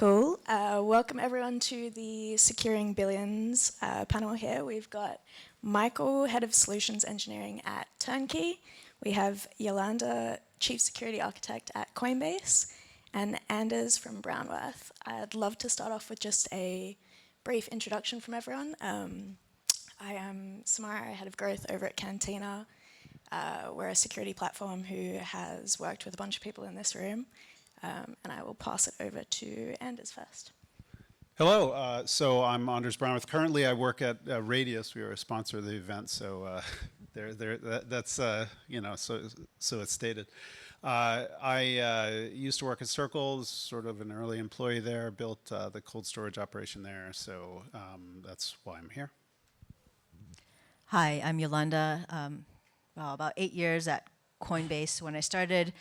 Cool. Welcome everyone to the Securing Billions panel here. We've got Michael, Head of Solutions Engineering at Turnkey. We have Yolanda, Chief Security Architect at Coinbase, and Anders from Brownworth. I'd love to start off with just a brief introduction from everyone. I am Samara, Head of Growth over at Cantina. We're a security platform who has worked with a bunch of people in this room. And I will pass it over to Anders first. Hello, so I'm Anders Brownworth. Currently I work at Radius. We are a sponsor of the event, so that's, you know, so it's stated. I used to work at Circle, sort of an early employee there, built the cold storage operation there, so that's why I'm here. Hi, I'm Yolanda. About 8 years at Coinbase. When I started,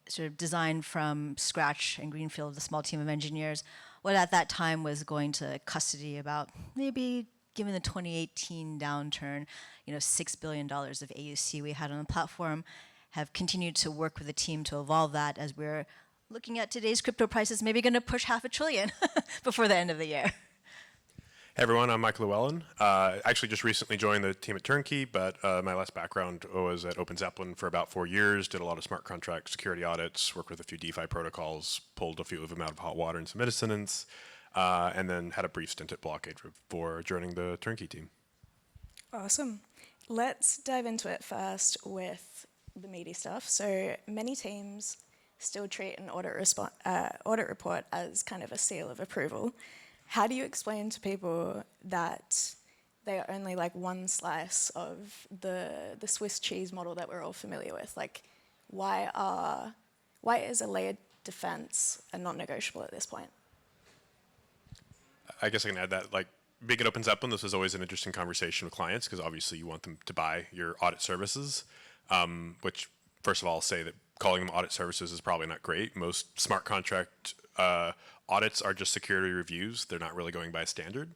sort of designed from scratch in Greenfield with a small team of engineers. What at that time was going to custody about maybe, given the 2018 downturn, $6 billion of AUC we had on the platform. Have continued to work with the team to evolve that as we're looking at today's crypto prices, maybe going to push $500 billion before the end of the year. Hey everyone, I'm Mike Lewellen. I actually just recently joined the team at Turnkey, but my last background was at OpenZeppelin for about 4 years, did a lot of smart contract security audits, worked with a few DeFi protocols, pulled a few of them out of hot water and some incidents, and then had a brief stint at Blockade before joining the Turnkey team. Awesome. Let's dive into it first with the meaty stuff. So many teams still treat an audit report as kind of a seal of approval. How do you explain to people that they are only like one slice of the Swiss cheese model that we're all familiar with? Like, why is a layered defense a non-negotiable at this point? I guess I can add that, like, being at OpenZeppelin, this was always an interesting conversation with clients because obviously you want them to buy your audit services, which, first of all, I'll say that calling them audit services is probably not great. Most smart contract audits are just security reviews. They're not really going by a standard.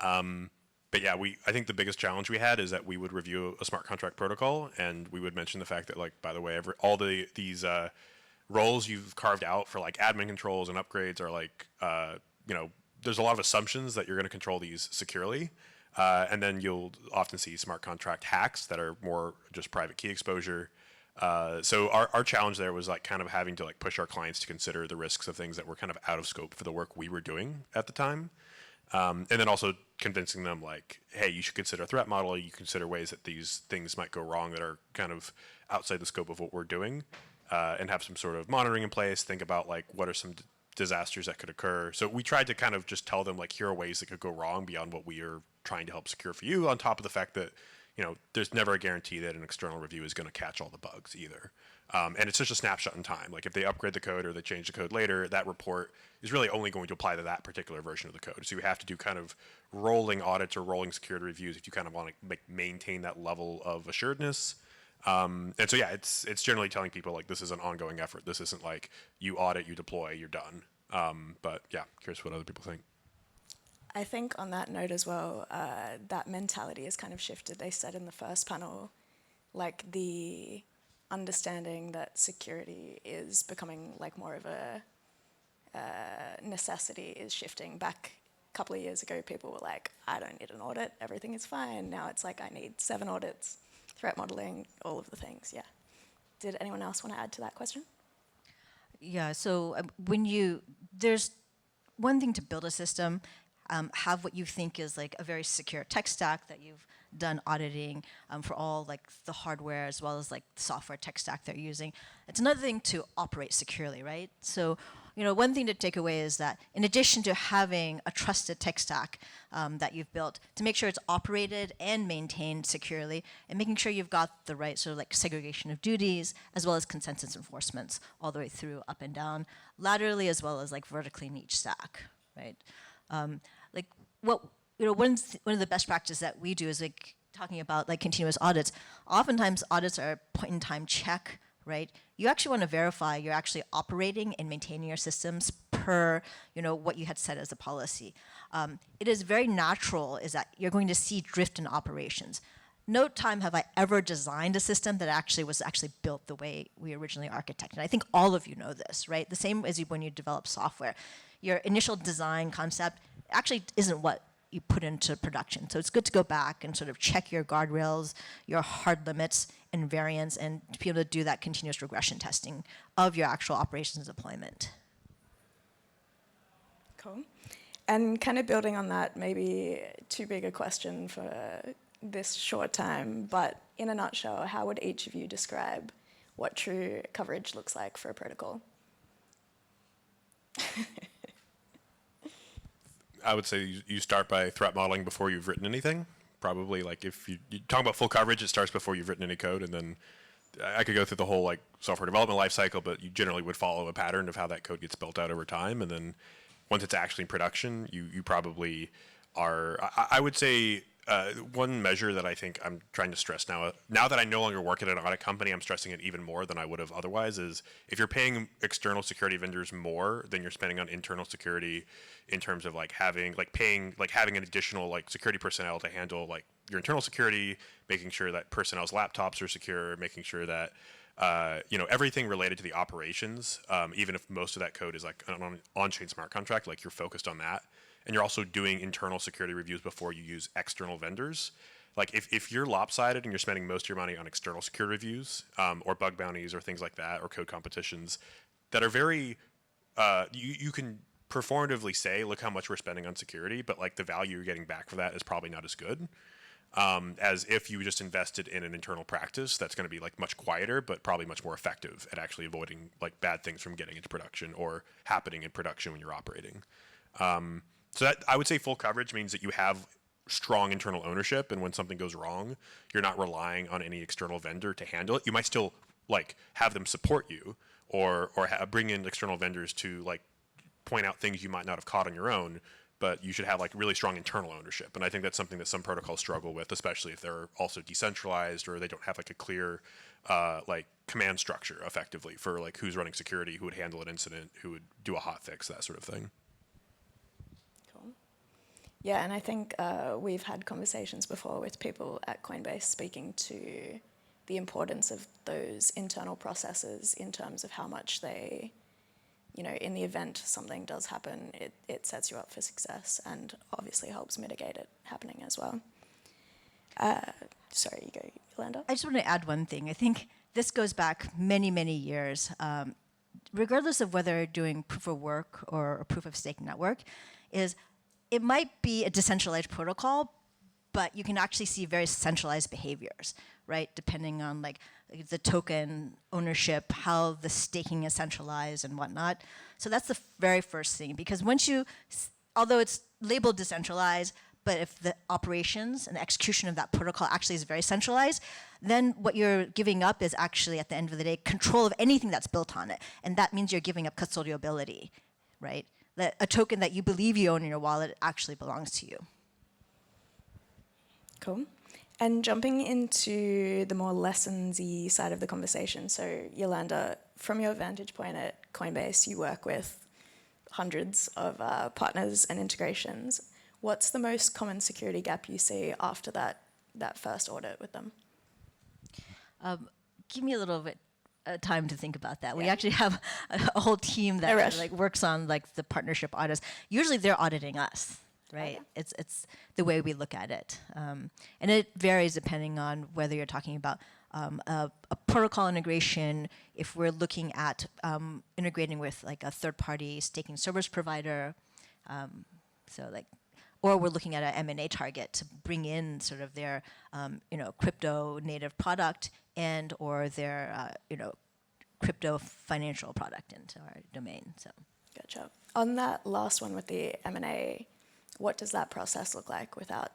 But yeah, I think the biggest challenge we had is that we would review a smart contract protocol and we would mention the fact that, like, by the way, all these roles you've carved out for like admin controls and upgrades are like, there's a lot of assumptions that you're going to control these securely. And then you'll often see smart contract hacks that are more just private key exposure. So our challenge there was like kind of having to like push our clients to consider the risks of things that were kind of out of scope for the work we were doing at the time. And then also convincing them like, hey, you should consider a threat model. You consider ways that these things might go wrong that are kind of outside the scope of what we're doing, and have some sort of monitoring in place. Think about like what are some disasters that could occur. So we tried to kind of just tell them like, here are ways that could go wrong beyond what we are trying to help secure for you, on top of the fact that there's never a guarantee that an external review is going to catch all the bugs either. And it's just a snapshot in time. Like if they upgrade the code or they change the code later, that report is really only going to apply to that particular version of the code. So you have to do kind of rolling audits or rolling security reviews if you kind of want to maintain that level of assuredness. And so yeah, it's generally telling people like this is an ongoing effort. This isn't like you audit, you deploy, you're done. But yeah, curious what other people think. I think on that note as well, that mentality has kind of shifted. They said in the first panel, like the understanding that security is becoming like more of a necessity is shifting. Back a couple of years ago, people were like, I don't need an audit, everything is fine. Now it's like, I need 7 audits, threat modeling, all of the things, yeah. Did anyone else want to add to that question? Yeah, so there's one thing to build a system, have what you think is like a very secure tech stack that you've done auditing for all like the hardware as well as like the software tech stack they're using. It's another thing to operate securely, right? So, one thing to take away is that in addition to having a trusted tech stack that you've built, to make sure it's operated and maintained securely, and making sure you've got the right sort of like segregation of duties as well as consensus enforcements all the way through, up and down, laterally as well as like vertically in each stack, right? One of the best practices that we do is like talking about like continuous audits. Oftentimes audits are a point in time check, right? You actually want to verify you're actually operating and maintaining your systems per, what you had set as a policy. It is very natural is that you're going to see drift in operations. no time have I ever designed a system that actually was built the way we originally architected. I think all of you know this, right? The same as when you develop software. Your initial design concept actually isn't what you put into production. So it's good to go back and sort of check your guardrails, your hard limits and variance, and to be able to do that continuous regression testing of your actual operations deployment. Cool. And kind of building on that, maybe too big a question for this short time, but in a nutshell, how would each of you describe what true coverage looks like for a protocol? I would say you start by threat modeling before you've written anything. Probably like if you talk about full coverage, it starts before you've written any code, and then I could go through the whole like software development lifecycle, but you generally would follow a pattern of how that code gets built out over time, and then once it's actually in production, you probably are. I would say one measure that I think I'm trying to stress now that I no longer work at an audit company, I'm stressing it even more than I would have otherwise, is if you're paying external security vendors more than you're spending on internal security in terms of like having an additional like security personnel to handle like your internal security, making sure that personnel's laptops are secure, making sure that everything related to the operations, even if most of that code is like an on-chain smart contract, like you're focused on that, and you're also doing internal security reviews before you use external vendors. Like if you're lopsided and you're spending most of your money on external security reviews, or bug bounties or things like that, or code competitions that are very, you can performatively say, look how much we're spending on security, but like the value you're getting back for that is probably not as good. As if you just invested in an internal practice that's going to be like much quieter, but probably much more effective at actually avoiding like bad things from getting into production or happening in production when you're operating. So that I would say full coverage means that you have strong internal ownership, and when something goes wrong, you're not relying on any external vendor to handle it. You might still like have them support you, or bring in external vendors to like point out things you might not have caught on your own, but you should have like really strong internal ownership. And I think that's something that some protocols struggle with, especially if they're also decentralized or they don't have like a clear like command structure effectively for like who's running security, who would handle an incident, who would do a hot fix, that sort of thing. Cool. Yeah, and I think we've had conversations before with people at Coinbase speaking to the importance of those internal processes in terms of how much they, in the event something does happen, it sets you up for success and obviously helps mitigate it happening as well. Sorry, you go, Yolanda. I just want to add one thing. I think this goes back many, many years. Regardless of whether you're doing proof of work or a proof of stake network, it might be a decentralized protocol, but you can actually see very centralized behaviors, right? Depending on like the token ownership, how the staking is centralized and whatnot. So that's the very first thing, because although it's labeled decentralized, but if the operations and the execution of that protocol actually is very centralized, then what you're giving up is actually, at the end of the day, control of anything that's built on it. And that means you're giving up custodiability, right? That a token that you believe you own in your wallet actually belongs to you. Cool. And jumping into the more lessons-y side of the conversation, so Yolanda, from your vantage point at Coinbase, you work with hundreds of partners and integrations. What's the most common security gap you see after that first audit with them? Give me a little bit time to think about that. Yeah. We actually have a whole team that like works on like the partnership audits. Usually they're auditing us. Right, oh, yeah. It's the way we look at it, and it varies depending on whether you're talking about a protocol integration. If we're looking at integrating with like a third-party staking service provider, or we're looking at an M&A target to bring in sort of their crypto native product and or their crypto financial product into our domain. So, gotcha. On that last one with the M&A. What does that process look like without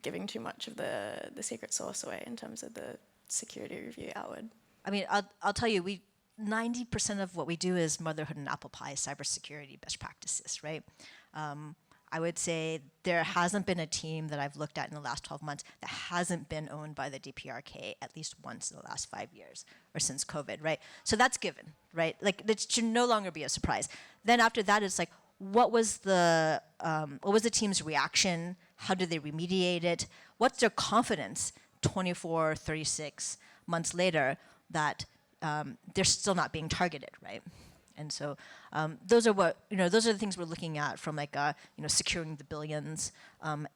giving too much of the secret sauce away in terms of the security review outward? I mean, I'll tell you, 90% of what we do is motherhood and apple pie cybersecurity best practices, right? I would say there hasn't been a team that I've looked at in the last 12 months that hasn't been owned by the DPRK at least once in the last 5 years or since COVID, right? So that's given, right? Like, it should no longer be a surprise. Then after that, it's like, what was the team's reaction? How did they remediate it? What's their confidence 24, 36 months later that they're still not being targeted, right? And so those are those are the things we're looking at from like a, securing the billions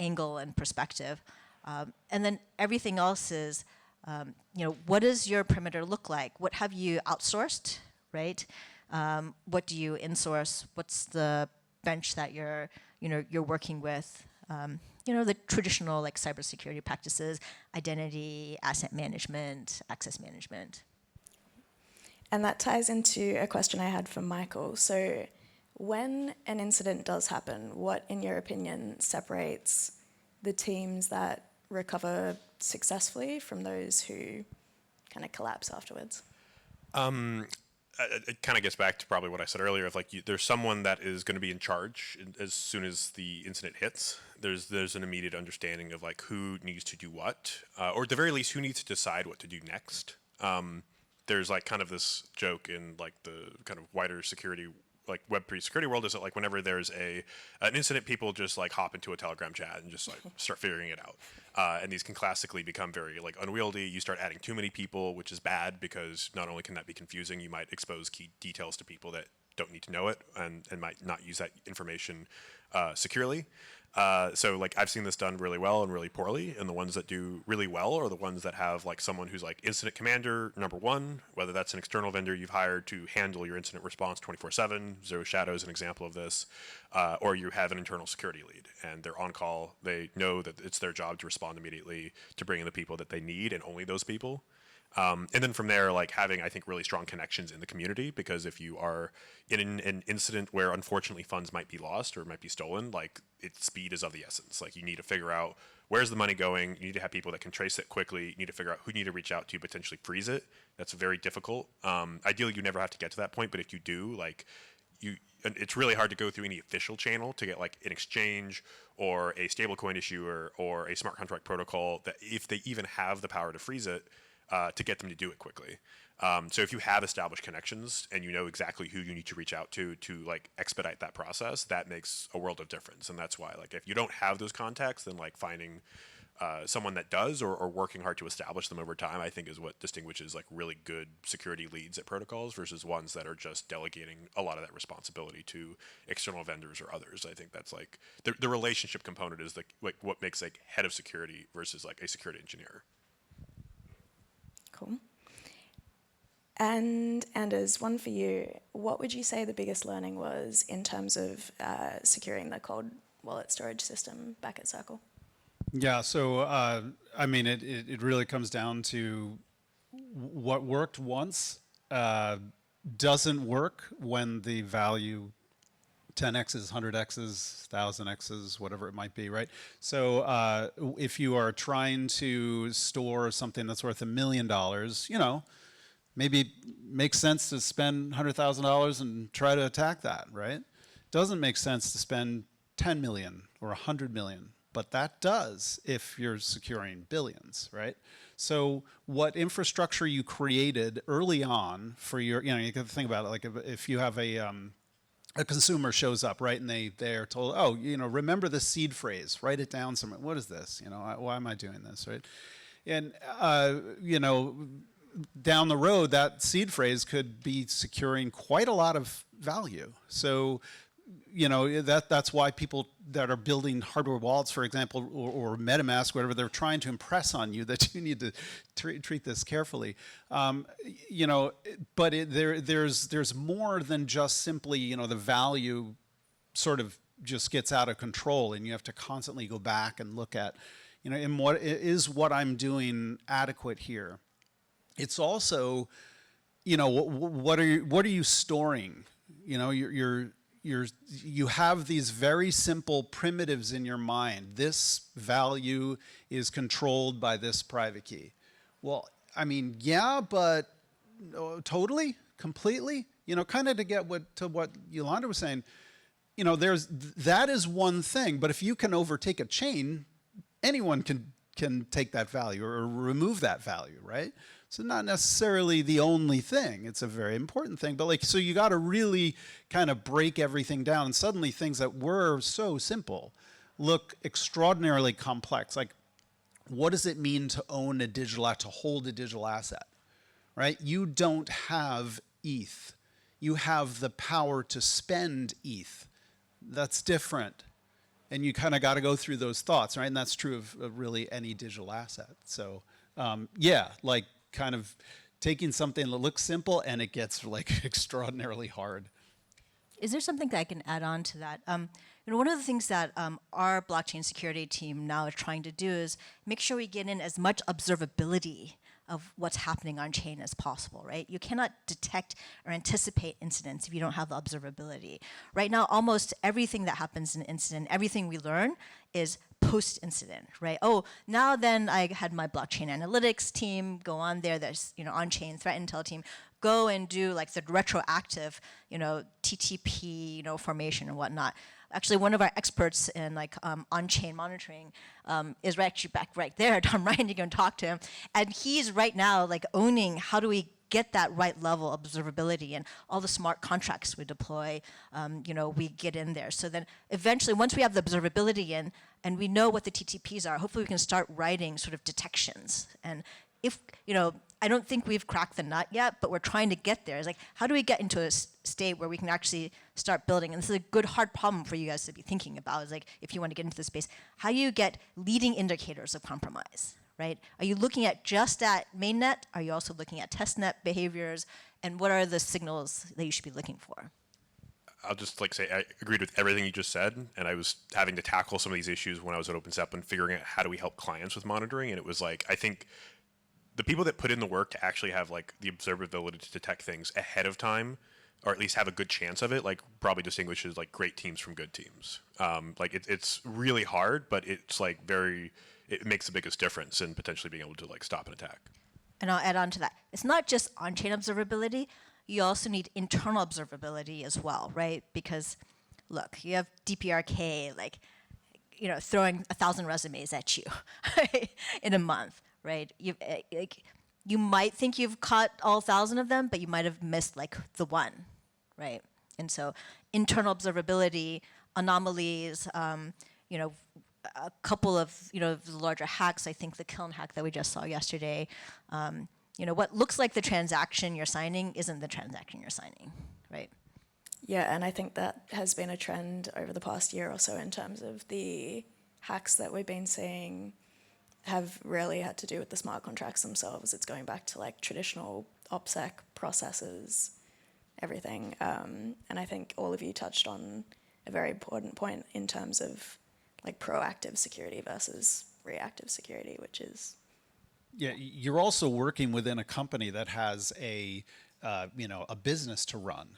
angle and perspective. And then everything else is, what does your perimeter look like? What have you outsourced, right? What do you insource? What's the bench that you're working with? The traditional like cybersecurity practices, identity, asset management, access management. And that ties into a question I had for Michael. So when an incident does happen, what, in your opinion, separates the teams that recover successfully from those who kind of collapse afterwards? It kind of gets back to probably what I said earlier of like there's someone that is going to be in charge as soon as the incident hits. There's an immediate understanding of like who needs to do what, or at the very least who needs to decide what to do next. There's like kind of this joke in like the kind of wider security, like Web3 security world, is that like whenever there's an incident, people just like hop into a Telegram chat and just like start figuring it out. And these can classically become very like unwieldy. You start adding too many people, which is bad because not only can that be confusing, you might expose key details to people that don't need to know it and might not use that information securely. So like I've seen this done really well and really poorly, and the ones that do really well are the ones that have like someone who's like incident commander #1, whether that's an external vendor you've hired to handle your incident response 24/7. Zero Shadow is an example of this, or you have an internal security lead and they're on call. They know that it's their job to respond immediately to bring in the people that they need and only those people. And then from there, like having, I think, really strong connections in the community, because if you are in an incident where unfortunately funds might be lost or might be stolen, like speed is of the essence. Like you need to figure out where's the money going. You need to have people that can trace it quickly. You need to figure out who you need to reach out to potentially freeze it. That's very difficult. Ideally, you never have to get to that point, but if you do, like it's really hard to go through any official channel to get like an exchange or a stablecoin issuer or a smart contract protocol that if they even have the power to freeze it, to get them to do it quickly. So if you have established connections and you know exactly who you need to reach out to like expedite that process, that makes a world of difference. And that's why like if you don't have those contacts, then like finding someone that does or working hard to establish them over time, I think is what distinguishes like really good security leads at protocols versus ones that are just delegating a lot of that responsibility to external vendors or others. I think that's like the relationship component is like what makes like head of security versus like a security engineer. Cool. And Anders, one for you. What would you say the biggest learning was in terms of securing the cold wallet storage system back at Circle? Yeah, so I mean, it really comes down to what worked once doesn't work when the value 10x's, 100x's, 1000x's, whatever it might be, right? So if you are trying to store something that's worth $1 million, maybe it makes sense to spend $100,000 and try to attack that, right? Doesn't make sense to spend 10 million or 100 million, but that does if you're securing billions, right? So what infrastructure you created early on for your, you can think about it, like if you have a consumer shows up, right, and they're told, oh, remember the seed phrase, write it down somewhere. What is this? Why am I doing this, right? And down the road, that seed phrase could be securing quite a lot of value. So, that's why people that are building hardware wallets, for example, or MetaMask, whatever, they're trying to impress on you that you need to treat this carefully. But there's more than just simply, the value sort of just gets out of control, and you have to constantly go back and look at, and what I'm doing adequate here. It's also, what are you storing? You have these very simple primitives in your mind. This value is controlled by this private key. Well, I mean, yeah, but totally, completely, kind of to get to what Yolanda was saying, that is one thing, but if you can overtake a chain, anyone can take that value or remove that value, right? So not necessarily the only thing. It's a very important thing. But so you got to really kind of break everything down. And suddenly things that were so simple look extraordinarily complex. Like what does it mean to own a digital asset, to hold a digital asset, right? You don't have ETH. You have the power to spend ETH. That's different. And you kind of got to go through those thoughts, right? And that's true of really any digital asset. So yeah, like kind of taking something that looks simple and it gets like extraordinarily hard. Is there something that I can add on to that? One of the things that our blockchain security team now is trying to do is make sure we get in as much observability of what's happening on chain as possible, right? You cannot detect or anticipate incidents if you don't have the observability. Right now, almost everything that happens in an incident, everything we learn is post-incident, right? Oh, now then I had my blockchain analytics team go on there, there's, on-chain threat intel team, go and do like the retroactive, TTP, formation and whatnot. Actually, one of our experts in like on-chain monitoring is actually back right there, Tom Ryan. You can talk to him, and he's right now like owning how do we get that right level of observability and all the smart contracts we deploy. We get in there. So then eventually, once we have the observability in and we know what the TTPs are, hopefully we can start writing sort of detections. And if I don't think we've cracked the nut yet, but we're trying to get there. It's like, how do we get into a state where we can actually start building? And this is a good, hard problem for you guys to be thinking about. Is like, if you want to get into this space, how do you get leading indicators of compromise, right? Are you looking at just at mainnet? Are you also looking at testnet behaviors? And what are the signals that you should be looking for? I'll just say I agreed with everything you just said, and I was having to tackle some of these issues when I was at OpenStep and figuring out how do we help clients with monitoring. And it was like, I think the people that put in the work to actually have like the observability to detect things ahead of time, or at least have a good chance of it, like probably distinguishes like great teams from good teams. It's really hard, but it's like it makes the biggest difference in potentially being able to like stop an attack. And I'll add on to that. It's not just on-chain observability. You also need internal observability as well, right? Because look, you have DPRK like, throwing 1,000 resumes at you in a month. Right, you might think you've caught all 1,000 of them, but you might have missed like the one, right? And so, internal observability, anomalies, a couple of the larger hacks. I think the Kiln hack that we just saw yesterday. What looks like the transaction you're signing isn't the transaction you're signing, right? Yeah, and I think that has been a trend over the past year or so in terms of the hacks that we've been seeing have rarely had to do with the smart contracts themselves. It's going back to like traditional OPSEC processes, everything. And I think all of you touched on a very important point in terms of like proactive security versus reactive security, which is... Yeah, you're also working within a company that has a business to run.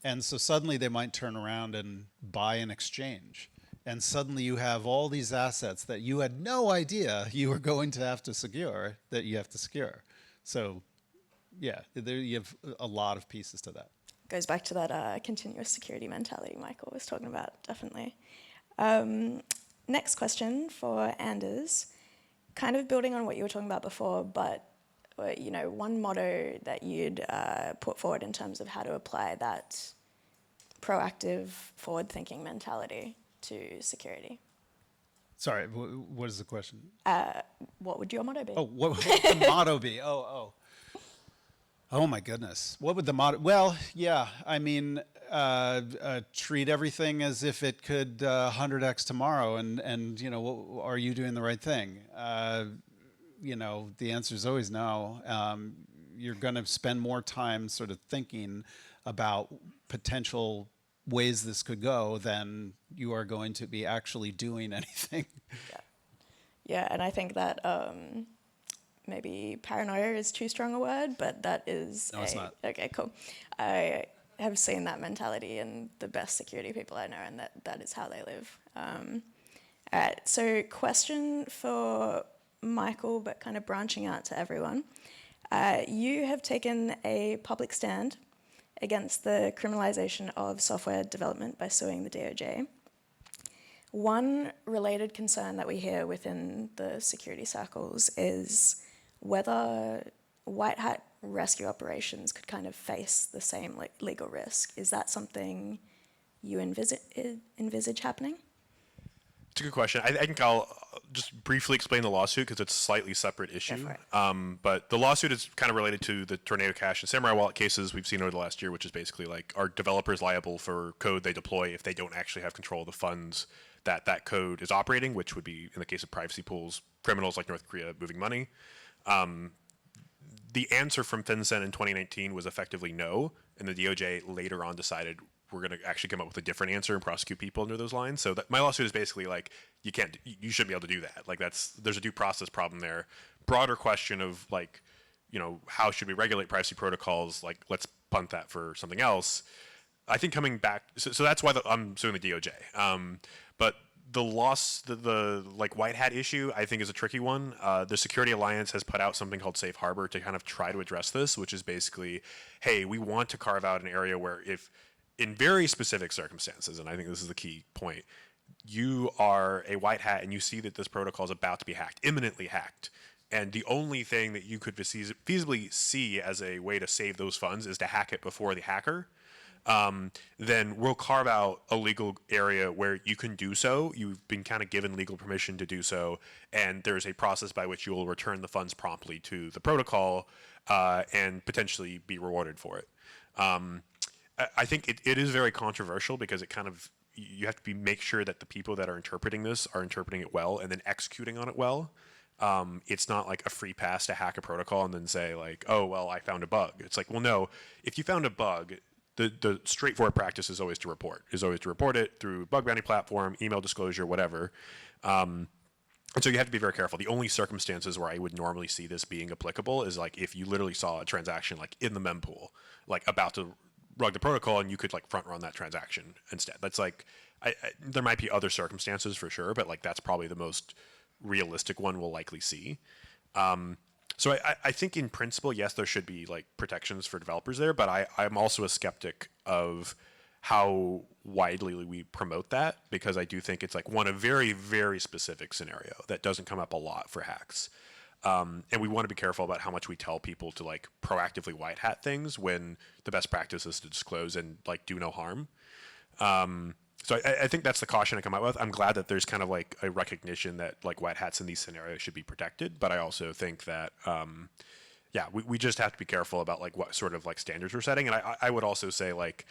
And so suddenly they might turn around and buy an exchange. And suddenly you have all these assets that you had no idea you were going to have to secure, that you have to secure. So, yeah, there you have a lot of pieces to that. Goes back to that continuous security mentality Michael was talking about, definitely. Next question for Anders. Kind of building on what you were talking about before, but one motto that you'd put forward in terms of how to apply that proactive, forward-thinking mentality to security. Sorry, what is the question? What would your motto be? Oh, what would the motto be? Oh my goodness. What would the motto? Well, yeah, I mean, treat everything as if it could 100x tomorrow, and are you doing the right thing? The answer is always no. You're going to spend more time sort of thinking about potential ways this could go than you are going to be actually doing anything. Yeah, and I think that maybe paranoia is too strong a word, but that is... No, it's not. Okay, cool. I have seen that mentality in the best security people I know, and that is how they live. All right, so question for Michael, but kind of branching out to everyone. You have taken a public stand against the criminalization of software development by suing the DOJ. One related concern that we hear within the security circles is whether white hat rescue operations could kind of face the same legal risk. Is that something you envisage happening? It's a good question. I think I'll just briefly explain the lawsuit because it's a slightly separate issue. for it. But the lawsuit is kind of related to the Tornado Cash and Samara Wallet cases we've seen over the last year, which is basically like, are developers liable for code they deploy if they don't actually have control of the funds that that code is operating, which would be, in the case of privacy pools, criminals like North Korea moving money. The answer from FinCEN in 2019 was effectively no, and the DOJ later on decided we're going to actually come up with a different answer and prosecute people under those lines. So my lawsuit is basically like, you shouldn't be able to do that. Like there's a due process problem there. Broader question of like, how should we regulate privacy protocols? Like, let's punt that for something else. I think coming back, so that's why I'm suing the DOJ. But the like white hat issue, I think is a tricky one. The Security Alliance has put out something called Safe Harbor to kind of try to address this, which is basically, hey, we want to carve out an area where if, in very specific circumstances, and I think this is the key point, you are a white hat and you see that this protocol is about to be hacked, imminently hacked, and the only thing that you could feasibly see as a way to save those funds is to hack it before the hacker, then we'll carve out a legal area where you can do so. You've been kind of given legal permission to do so, and there's a process by which you will return the funds promptly to the protocol and potentially be rewarded for it. I think it is very controversial because it kind of, you have to make sure that the people that are interpreting this are interpreting it well and then executing on it well. It's not like a free pass to hack a protocol and then say like, oh, well, I found a bug. It's like, well, no, if you found a bug, the straightforward practice is always to report it through bug bounty platform, email disclosure, whatever. And so you have to be very careful. The only circumstances where I would normally see this being applicable is like if you literally saw a transaction like in the mempool, like about to rug the protocol, and you could like front run that transaction instead. That's like, there might be other circumstances for sure, but like that's probably the most realistic one we'll likely see. So I think in principle, yes, there should be like protections for developers there, but I'm also a skeptic of how widely we promote that, because I do think it's like a very, very specific scenario that doesn't come up a lot for hacks. And we want to be careful about how much we tell people to like proactively white hat things when the best practice is to disclose and like do no harm. So I think that's the caution I come out with. I'm glad that there's kind of like a recognition that like white hats in these scenarios should be protected. But I also think that, we just have to be careful about like what sort of like standards we're setting. And I would also say like,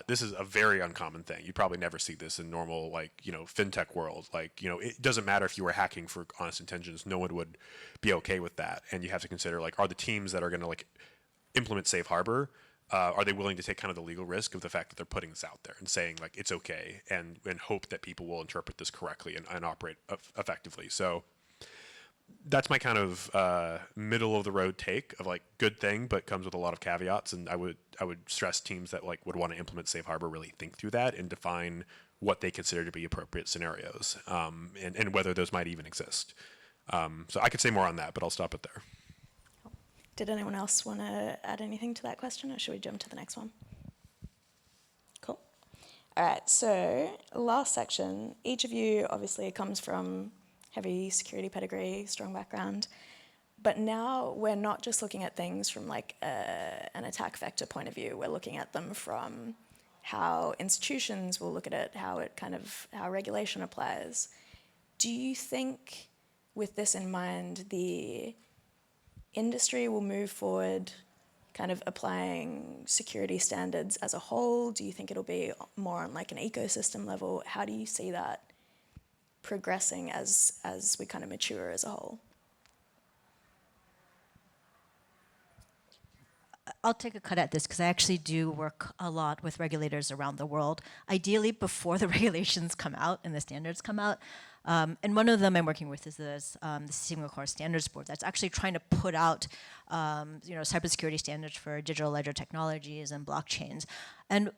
this is a very uncommon thing. You probably never see this in normal, like, fintech world. Like, it doesn't matter if you were hacking for honest intentions. No one would be okay with that. And you have to consider like, are the teams that are going to like implement Safe Harbor, are they willing to take kind of the legal risk of the fact that they're putting this out there and saying like it's okay, and hope that people will interpret this correctly and operate effectively? So that's my kind of middle of the road take of like good thing, but comes with a lot of caveats. And I would stress teams that like would want to implement Safe Harbor really think through that and define what they consider to be appropriate scenarios, and whether those might even exist. So I could say more on that, but I'll stop it there. Did anyone else want to add anything to that question, or should we jump to the next one? Cool. All right, so last section. Each of you obviously comes from heavy security pedigree, strong background, but now we're not just looking at things from like an attack vector point of view. We're looking at them from how institutions will look at it, how regulation applies. Do you think, with this in mind, the industry will move forward kind of applying security standards as a whole? Do you think it'll be more on like an ecosystem level? How do you see that progressing as we kind of mature as a whole? I'll take a cut at this because I actually do work a lot with regulators around the world, ideally before the regulations come out and the standards come out. And one of them I'm working with is the Singapore Standards Board that's actually trying to put out cybersecurity standards for digital ledger technologies and blockchains. And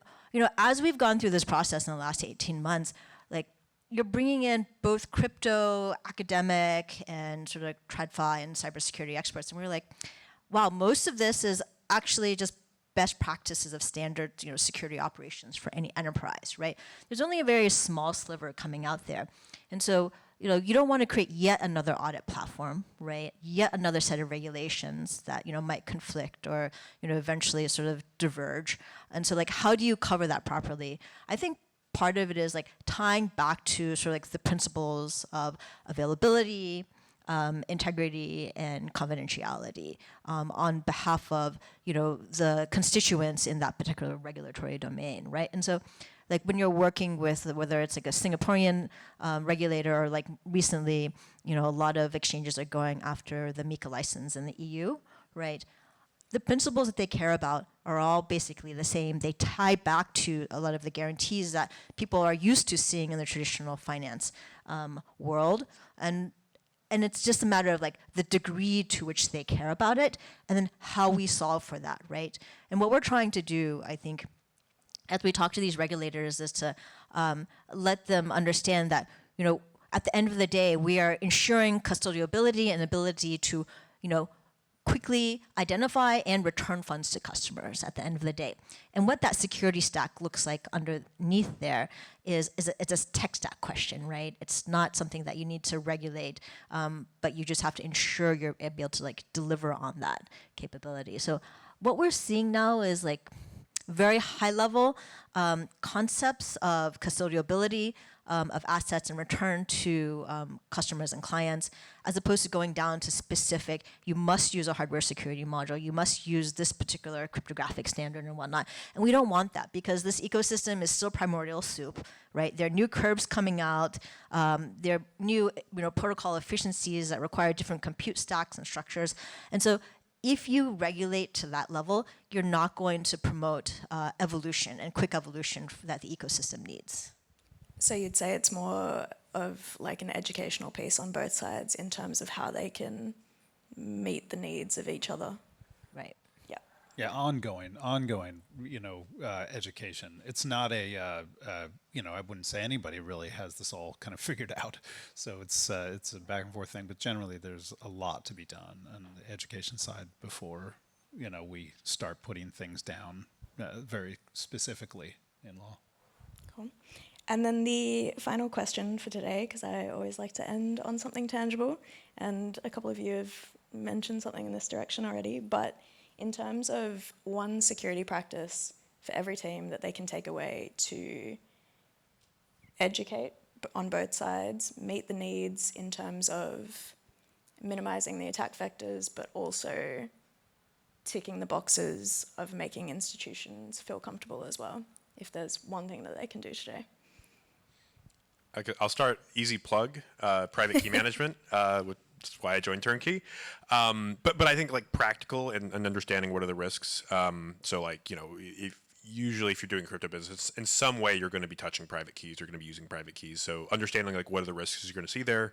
as we've gone through this process in the last 18 months, like you're bringing in both crypto, academic, and sort of like TradFi and cybersecurity experts, and we're like, wow, most of this is actually just best practices of standard security operations for any enterprise, right? There's only a very small sliver coming out there. And so, you don't want to create yet another audit platform, right? Yet another set of regulations that, might conflict or, eventually sort of diverge. And so like, how do you cover that properly? I think part of it is like tying back to sort of like the principles of availability, integrity, and confidentiality on behalf of the constituents in that particular regulatory domain, right? And so, like when you're working with whether it's like a Singaporean regulator or like recently, a lot of exchanges are going after the MiCA license in the EU, right? The principles that they care about are all basically the same. They tie back to a lot of the guarantees that people are used to seeing in the traditional finance world, and it's just a matter of like the degree to which they care about it, and then how we solve for that, right? And what we're trying to do, I think, as we talk to these regulators, is to let them understand that at the end of the day, we are ensuring custodiability and ability to quickly identify and return funds to customers at the end of the day. And what that security stack looks like underneath there it's a tech stack question, right? It's not something that you need to regulate, but you just have to ensure you're able to like deliver on that capability. So what we're seeing now is like very high level concepts of custodiability of assets and return to customers and clients, as opposed to going down to specific, you must use a hardware security module, you must use this particular cryptographic standard and whatnot. And we don't want that, because this ecosystem is still primordial soup, right? There are new curves coming out, there are new protocol efficiencies that require different compute stacks and structures. And so if you regulate to that level, you're not going to promote evolution and quick evolution that the ecosystem needs. So you'd say it's more of like an educational piece on both sides in terms of how they can meet the needs of each other. Right. Yeah. Yeah, ongoing, education. It's not I wouldn't say anybody really has this all kind of figured out. So it's a back and forth thing, but generally there's a lot to be done on the education side before, we start putting things down very specifically in law. Cool. And then the final question for today, because I always like to end on something tangible, and a couple of you have mentioned something in this direction already, but in terms of one security practice for every team that they can take away to educate on both sides, meet the needs in terms of minimizing the attack vectors, but also ticking the boxes of making institutions feel comfortable as well, if there's one thing that they can do today. I'll start easy plug, private key management, which is why I joined Turnkey. But I think like practical and understanding what are the risks. So like, if you're doing crypto business, in some way you're going to be touching private keys, you're going to be using private keys. So understanding like what are the risks you're going to see there.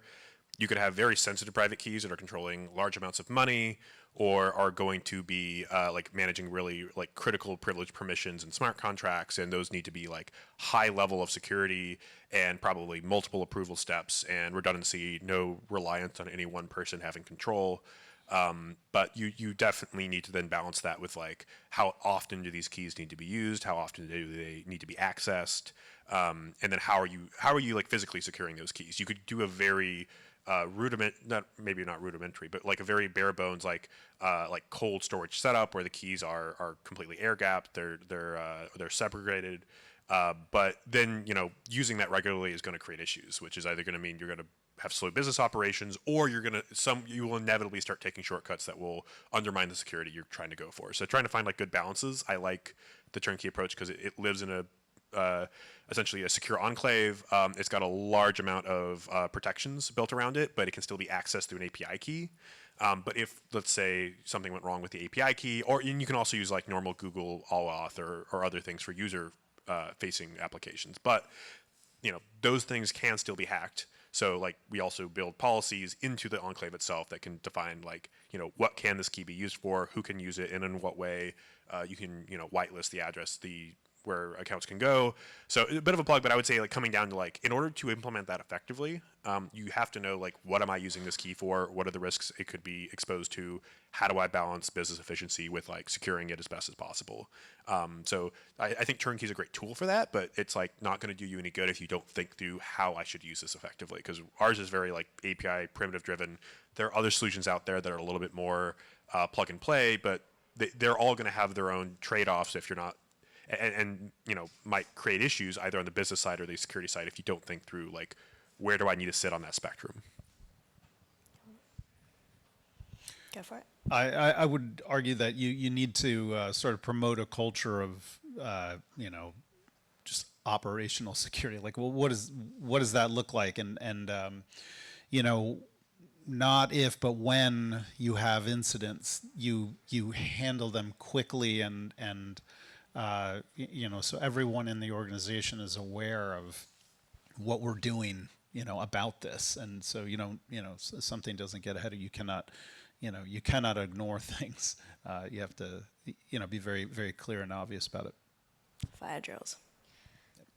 You could have very sensitive private keys that are controlling large amounts of money, or are going to be like managing really like critical privilege permissions and smart contracts, and those need to be like high level of security and probably multiple approval steps and redundancy, no reliance on any one person having control. But you definitely need to then balance that with like how often do these keys need to be used, how often do they need to be accessed, and then how are you like physically securing those keys. You could do a very maybe not rudimentary, but like a very bare bones, like cold storage setup where the keys are completely air gapped, they're segregated. But then using that regularly is going to create issues, which is either going to mean you're going to have slow business operations, or you will inevitably start taking shortcuts that will undermine the security you're trying to go for. So trying to find like good balances. I like the turnkey approach because it lives in essentially a secure enclave. It's got a large amount of protections built around it, but it can still be accessed through an API key. But if, let's say, something went wrong with the API key, and you can also use like normal Google AllAuth or other things for user-facing applications. But those things can still be hacked. So like we also build policies into the enclave itself that can define like what can this key be used for, who can use it, and in what way. You can whitelist the address, where accounts can go. So a bit of a plug, but I would say like coming down to like, in order to implement that effectively, you have to know like, what am I using this key for? What are the risks it could be exposed to? How do I balance business efficiency with like securing it as best as possible? So I think Turnkey is a great tool for that, but it's like not going to do you any good if you don't think through how I should use this effectively, because ours is very like API primitive driven. There are other solutions out there that are a little bit more plug and play, but they're all going to have their own trade-offs if you're not. and might create issues either on the business side or the security side if you don't think through like, where do I need to sit on that spectrum? Go for it. I would argue that you need to sort of promote a culture of just operational security. Like, well, what does that look like? And not if, but when you have incidents, you handle them quickly and so everyone in the organization is aware of what we're doing, about this. And so something doesn't get ahead of you. You cannot ignore things. You have to, be very, very clear and obvious about it. Fire drills.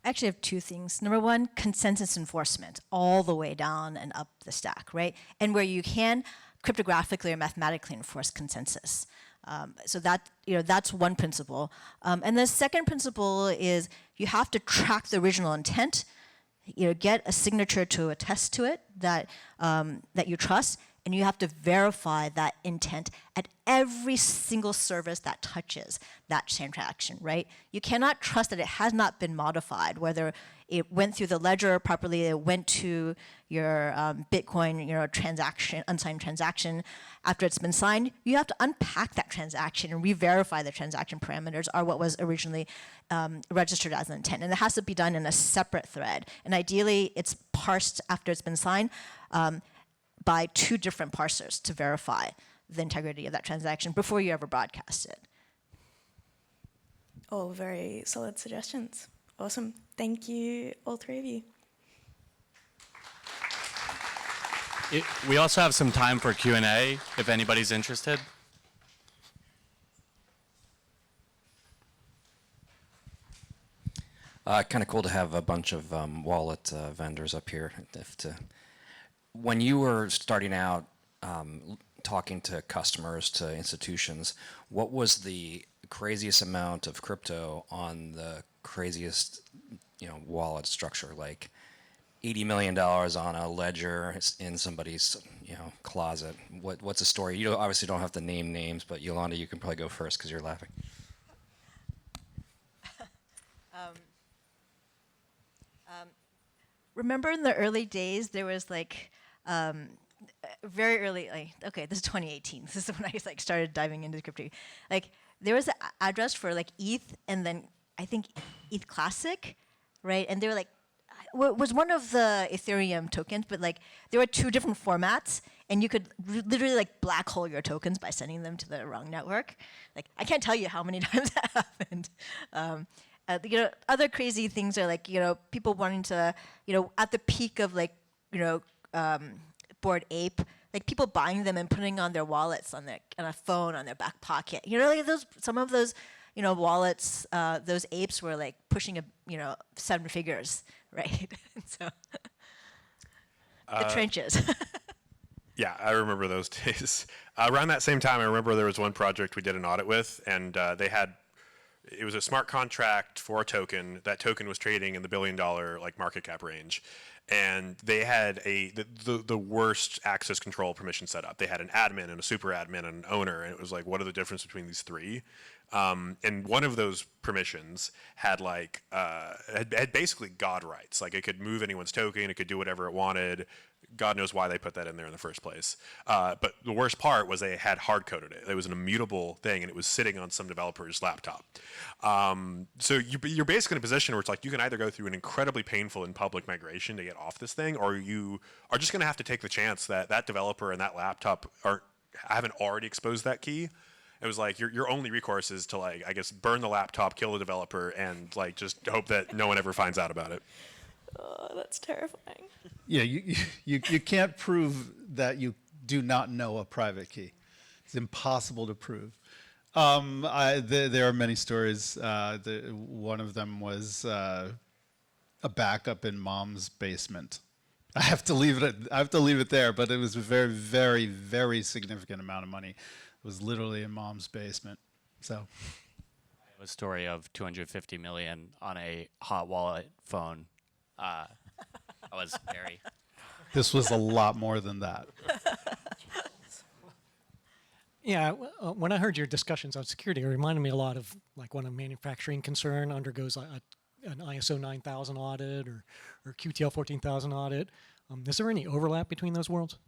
I actually have two things. Number one, consensus enforcement all the way down and up the stack, right? And where you can cryptographically or mathematically enforce consensus. So that, that's one principle. And the second principle is you have to track the original intent, get a signature to attest to it that you trust, and you have to verify that intent at every single service that touches that transaction, right? You cannot trust that it has not been modified, whether it went through the ledger properly, it went to your Bitcoin, transaction, unsigned transaction. After it's been signed, you have to unpack that transaction and re-verify the transaction parameters are what was originally registered as an intent. And it has to be done in a separate thread. And ideally, it's parsed after it's been signed by two different parsers to verify the integrity of that transaction before you ever broadcast it. All very solid suggestions. Awesome. Thank you, all three of you. We also have some time for Q&A if anybody's interested. Kind of cool to have a bunch of wallet vendors up here. When you were starting out talking to customers, to institutions, what was the craziest amount of crypto on the craziest wallet structure? Like $80 million on a ledger in somebody's closet. What's the story? You obviously don't have to name names, but Yolanda, you can probably go first because you're laughing. Remember in the early days, there was like very early, okay, this is 2018. This is when I started diving into crypto. Like there was an address for like ETH and then I think ETH Classic, right? And they were like, was one of the Ethereum tokens, but like there were two different formats and you could literally like black hole your tokens by sending them to the wrong network. Like I can't tell you how many times that happened. Other crazy things are like, people wanting to, at the peak of like, Bored Ape, like people buying them and putting on their wallets on a phone on their back pocket. Like some of those, wallets, those apes were like pushing seven figures, right? So the trenches. Yeah, I remember those days. Around that same time, I remember there was one project we did an audit with, and it was a smart contract for a token. That token was trading in the $1 billion market cap range. And they had the worst access control permission set up. They had an admin and a super admin and an owner, and it was like, what are the difference between these three? And one of those permissions had had basically God rights. Like it could move anyone's token, it could do whatever it wanted. God knows why they put that in there in the first place. But the worst part was they had hard-coded it. It was an immutable thing, and it was sitting on some developer's laptop. So you're basically in a position where it's like you can either go through an incredibly painful and public migration to get off this thing, or you are just going to have to take the chance that that developer and that laptop haven't already exposed that key. It was like your only recourse is to burn the laptop, kill the developer, and just hope that no one ever finds out about it. Oh, that's terrifying. Yeah, you can't prove that you do not know a private key. It's impossible to prove. There are many stories. One of them was a backup in mom's basement. I have to leave it there, but it was a very, very, very significant amount of money. It was literally in mom's basement. So, I have a story of 250 million on a hot wallet phone. That was very. This was a lot more than that. Yeah, when I heard your discussions on security, it reminded me a lot of like when a manufacturing concern undergoes an ISO 9000 audit or QTL 14000 audit. Is there any overlap between those worlds?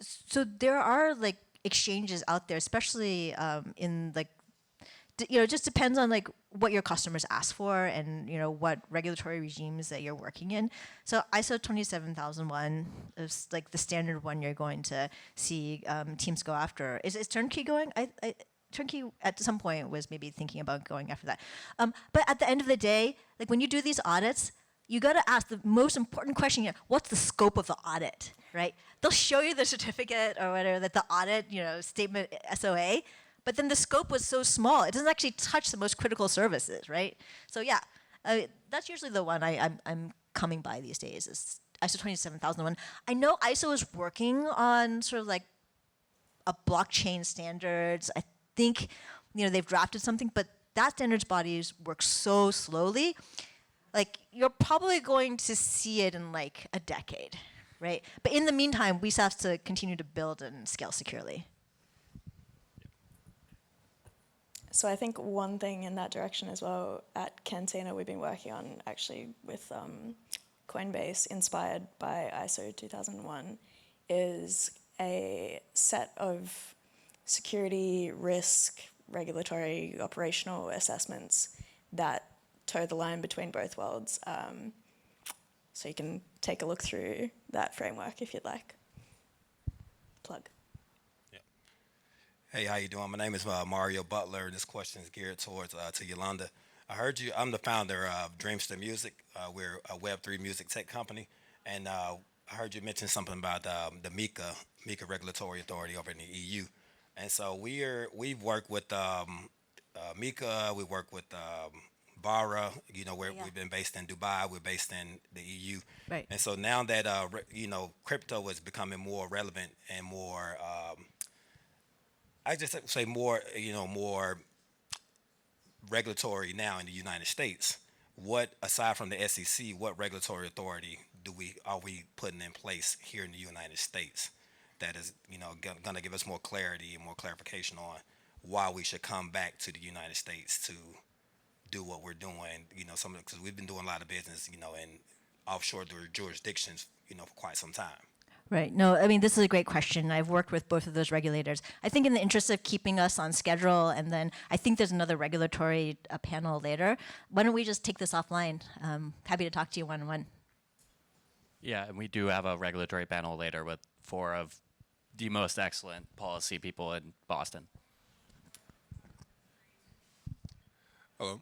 So there are like exchanges out there, especially in like, it just depends on like what your customers ask for and what regulatory regimes that you're working in. So ISO 27001 is like the standard one you're going to see teams go after. Is Turnkey going? Turnkey at some point was maybe thinking about going after that. But at the end of the day, like when you do these audits, you got to ask the most important question here: what's the scope of the audit, right? They'll show you the certificate or whatever, that the audit, statement SOA, but then the scope was so small, it doesn't actually touch the most critical services, right? So yeah, that's usually the one I'm coming by these days, is ISO 27001. I know ISO is working on sort of like a blockchain standards. I think, they've drafted something, but that standards bodies work so slowly. Like, you're probably going to see it in like a decade, right? But in the meantime, we have to continue to build and scale securely. So I think one thing in that direction as well at Cantina we've been working on actually with Coinbase, inspired by ISO 2001, is a set of security, risk, regulatory, operational assessments that toe the line between both worlds. So you can take a look through that framework if you'd like. Plug. Hey, how you doing? My name is Mario Butler. This question is geared towards to Yolanda. I heard you. I'm the founder of Dreamster Music. We're a Web3 music tech company, and I heard you mention something about the MiCA regulatory authority over in the EU. And so we've worked with MiCA. We work with Bara. We've been based in Dubai. We're based in the EU. Right. And so now that crypto is becoming more relevant and more. I just say more regulatory now in the United States. What, aside from the SEC, what regulatory authority are we putting in place here in the United States that is going to give us more clarity and more clarification on why we should come back to the United States to do what we're doing? Because we've been doing a lot of business, in offshore jurisdictions, for quite some time. Right. No, I mean, this is a great question. I've worked with both of those regulators. I think in the interest of keeping us on schedule, and then I think there's another regulatory panel later. Why don't we just take this offline? Happy to talk to you one-on-one. Yeah, and we do have a regulatory panel later with 4 of the most excellent policy people in Boston. Hello.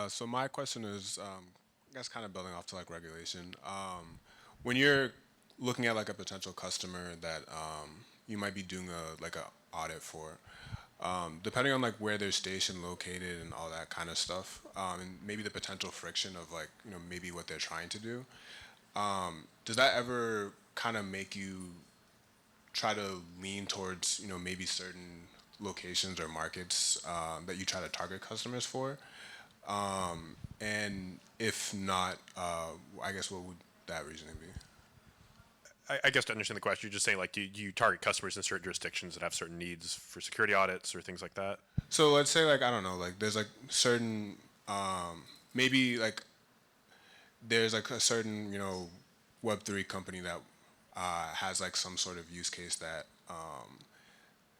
So my question is, I guess kind of building off to like regulation. When you're looking at like a potential customer that you might be doing a audit for, depending on like where they're station located and all that kind of stuff, and maybe the potential friction of like maybe what they're trying to do, does that ever kind of make you try to lean towards maybe certain locations or markets that you try to target customers for? And if not, I guess what would that reasoning be? I guess to understand the question, you're just saying, like, do you target customers in certain jurisdictions that have certain needs for security audits or things like that? So let's say, like, I don't know, like, there's, like, certain, maybe, like, there's, like, a certain, Web3 company that has, like, some sort of use case that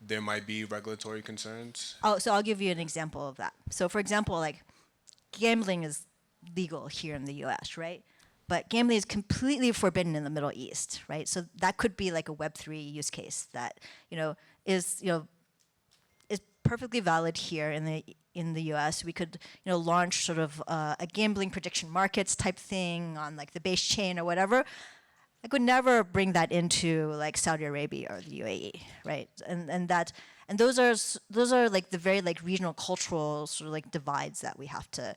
there might be regulatory concerns. So I'll give you an example of that. So for example, like, gambling is legal here in the US, right? But gambling is completely forbidden in the Middle East, right? So that could be like a Web3 use case that is perfectly valid here in the U.S. We could launch sort of a gambling prediction markets type thing on like the base chain or whatever. I could never bring that into like Saudi Arabia or the UAE, right? And those are like the very like regional cultural sort of like divides that we have to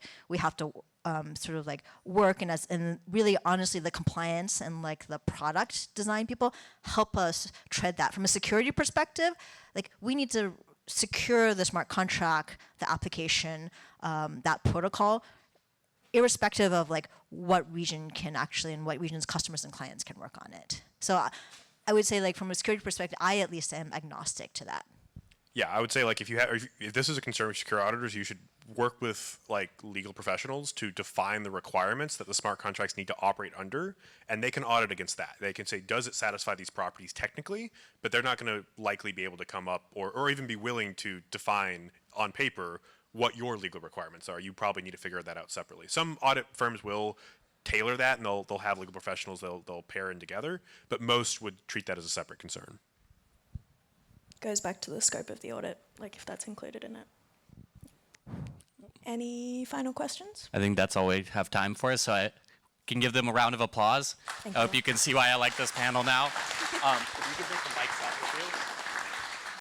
sort of like work, and really honestly the compliance and like the product design people help us tread that. From a security perspective, like we need to secure the smart contract, the application, that protocol, irrespective of like what region can actually and what region's customers and clients can work on it. So I would say, like, from a security perspective, I at least am agnostic to that. Yeah, I would say like if this is a concern with secure auditors, you should work with like legal professionals to define the requirements that the smart contracts need to operate under, and they can audit against that. They can say, does it satisfy these properties technically? But they're not going to likely be able to come up or even be willing to define on paper what your legal requirements are. You probably need to figure that out separately. Some audit firms will tailor that, and they'll have legal professionals they'll pair in together, but most would treat that as a separate concern. Goes back to the scope of the audit, like if that's included in it. Any final questions? I think that's all we have time for, so I can give them a round of applause. Thank I hope you. you can see why I like this panel now. If you could make